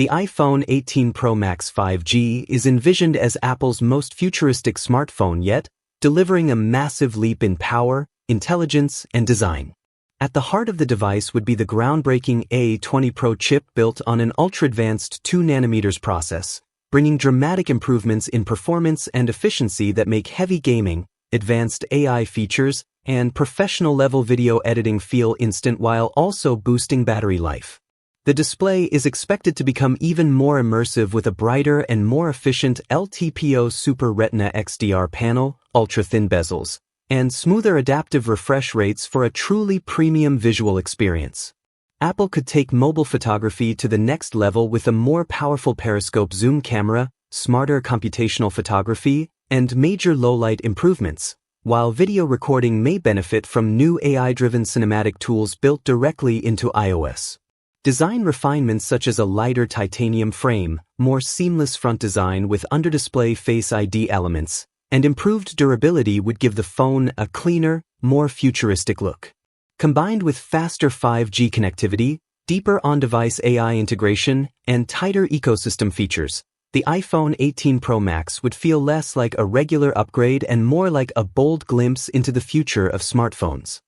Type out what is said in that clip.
The iPhone 18 Pro Max 5G is envisioned as Apple's most futuristic smartphone yet, delivering a massive leap in power, intelligence, and design. At the heart of the device would be the groundbreaking A20 Pro chip built on an ultra-advanced 2nm process, bringing dramatic improvements in performance and efficiency that make heavy gaming, advanced AI features, and professional-level video editing feel instant while also boosting battery life. The display is expected to become even more immersive with a brighter and more efficient LTPO Super Retina XDR panel, ultra-thin bezels, and smoother adaptive refresh rates for a truly premium visual experience. Apple could take mobile photography to the next level with a more powerful periscope zoom camera, smarter computational photography, and major low-light improvements, while video recording may benefit from new AI-driven cinematic tools built directly into iOS. Design refinements such as a lighter titanium frame, more seamless front design with under-display Face ID elements, and improved durability would give the phone a cleaner, more futuristic look. Combined with faster 5G connectivity, deeper on-device AI integration, and tighter ecosystem features, the iPhone 18 Pro Max would feel less like a regular upgrade and more like a bold glimpse into the future of smartphones.